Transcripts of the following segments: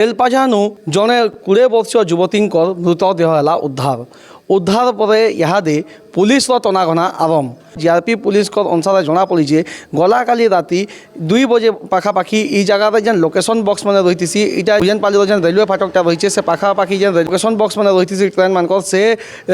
बेलपाजानु जड़े 20 वर्षीय युवती मृतदेह है उद्धार पर इहादे पुलिस तनाघना आरंभ जीआरपी पुलिस अनुसार जना पड़ी गला काली राति 2 बजे पाखापाखी ई जगह जेन लोकेशन बक्स मैंने रही इटा पाली जेन रेलवे फाटकटा रही से पाखापाखी जेन लोकेशन बक्स मैंने रही ट्रेन मान से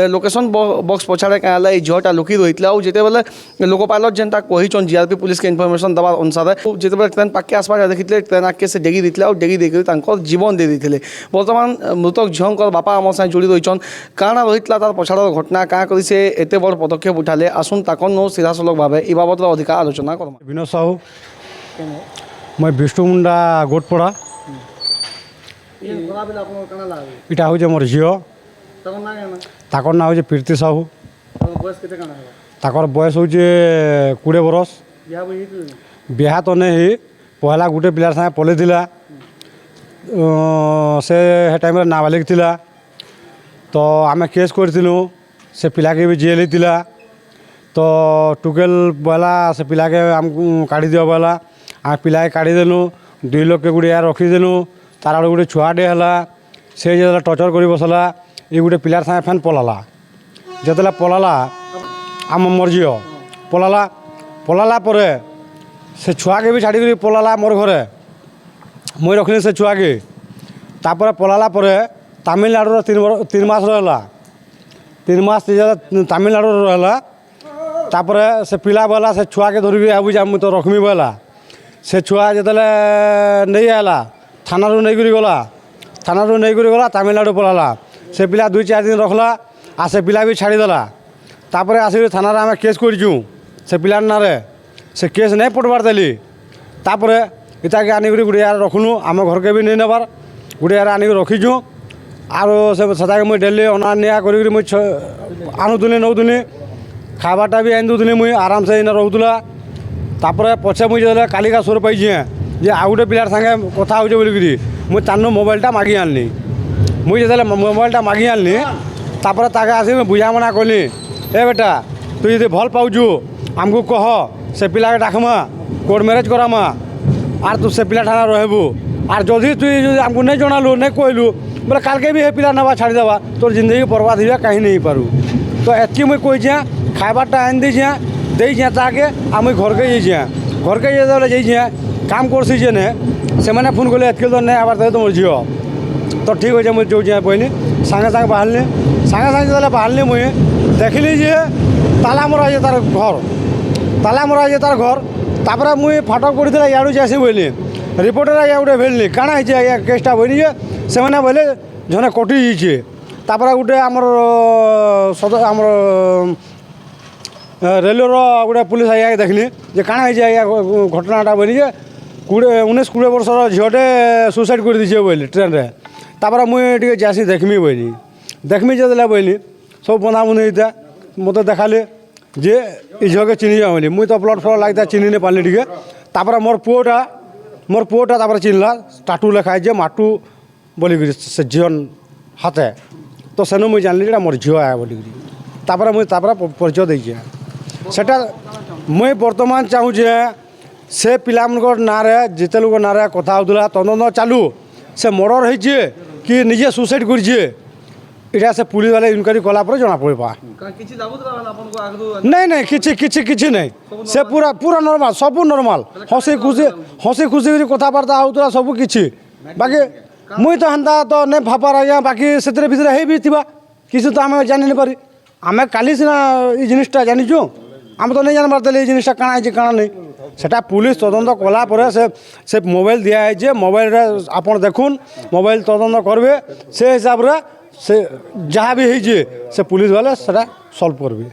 लोकेशन बक्स पछाड़े क्या झीटा लुकी रही है और जिते बेले लोक पायलट जेन कहीचन जीआरपी पुलिस के इनफर्मेशन दवा अनुसार जिते ट्रेन पाके आसपास देखी ट्रेन आगे से डेगी दी और डेगी देकर जीवन दे दी बर्तमान मृतक झील बापा आम साथ जोड़ी रही काण रही तार पछाड़ घटना क्या कर एत बड़ पदक्षेप उठाले आसुन ताकन सीधासलख भाव इ बाबद अधिक आलोचना कर विनोद साहू मैं विष्णु मुंडा गोटपड़ा इटा हूँ मोर झील ताकर ना हूँ प्रीति साहू ताकर बयस हूँ 20 बरस बिहा तो नहीं पहला गोटे पिलार सागे पलि से टाइम नाबालिग थिला तो आम केस करूँ से पिला के भी जेल होता तो टुकेल बोला से पिला के आम काढ़ी दिया बोला आम पिला काढ़ीदेलु 2 लोग के गुड़े रखीदेलु तार गोटे छुआटे है से जो टर्चर कर बसला ये गोटे पिलार सागे फैन पलाला जिते पलाला आम मोर झील पलाला से छुआ के भी छाड़ी पलाला मोर घरे मुई रखनी से छुआ के तापर पलाला तमिलनाडु 3 मास रहा 3 मास तमिलनाडु रहा तापर से पिला बोला से छुआ के धरिकी आबू मुझे तो रखमी बोला से छुआ जो नहीं आला थाना नहीं गला थाना नहीं गला तमिलनाडु पलाला से पिला 2-4 दिन रखला आ से पिला भी छाड़ीदेला तापर आसिक थाना आम केस करूँ से पिलार ना से केस नहीं पटवार देली तापर इटा के आनिक गोटे यार रखुनु आम घर के भी नहीं नबार गोटे यार आनिक रखीचु आरो से सदा मुझे डेली अना निया कर मुझे आणुनी नौनी खावाटा भी आनी दूसरी मुझे आराम से इन रोला तापर पछे मुझे कालिका सोर पाई जे आउ गोटे पिलार सागे कथा हो बोलिकी मुझे तानु मोबाइलटा मागी आनली मुझे जो मोबाइलटा मागी आनली तापर ताके आसी बुझामना कली ए बेटा तु यदि भल पाऊचु आमको कह से पिला के डाकमा कोर्ट मैरेज करामा आर तू से पिला ठाना रहबू आर जदि तु आमको नहीं जनालु नहीं कहलु बोले काल के भी हे पिला नवा छाड़ीदेवा तोर जिंदगी बर्बाद हुआ कहीं नहीं पारू तो एतकी मुझे कही खाबाटा आन दी दे ताके आ मुझे घर के जाइए काम करसी जे ने से मैंने फोन कले एतके तो नहीं आबार तुम झील तो ठीक हो मुझे जो कहनी सागे सागे बाहरली जो बाहरली मुझे देखली जे ताला मरा है तार घर तापर मुझे फाटक पड़ी इाड़ू जासी बोली रिपोर्टर आज्ञा गोटे भेजली काଣା है आज्ञा केसटा बोली से मैंने बोले जने कटि जाइए तापर गोटे आमर रेलवे गोटे पुलिस आज्ञा देखली जे काଣା है आज्ञा घटनाटा बोली 19-20 वर्षर झीलटे सुसाइड कर दीजिए बोली ट्रेन रे तापर मुझे जासी देखमी बोली जो बोली सब बना बुनी होता मत देखाली जे झील के चिन्ह जा बोली मुझे तो ब्लड फ्लड लगता चिन्ह नहीं पाली टे तापर मोर पुओटा तापर चिन्हला टाटू लेखाई जे माटू बोलिकी से झील हाथे तो सेनु मुझे जानली मोर झील आया बोलिकी तापर मुझे परिचय देचे सेटा मुई बर्तमान चाहूँजे से पिला ना जिते लोग ना कथा होता तदन चालू से मर्डर होइए कि निजे सुसाइड करिए इटा से पुलिस वाले इनक्वारी कला जना पड़ा नहीं किसी नहीं से पूरा नॉर्मल सब नॉर्मल हसी खुशी कथबार्ता होता सब किसी बाकी मुई तो हेन्ता तो नहीं भापार आज्ञा बाकी से भितर हो किसी तो आम जानी नहीं पारी आम काली सीना ये जिनटा जानीचु आम तो नहीं जानबार देले ये जिनटा काଣା है काଣା नहीं सेटा पुलिस तदंत कला से मोबाइल दिखाई मोबाइल आपन देखुन मोबाइल तदंत करबे से हिसाब से जहाँ भी हो से पुलिस वाले सेटा सल्व करबे।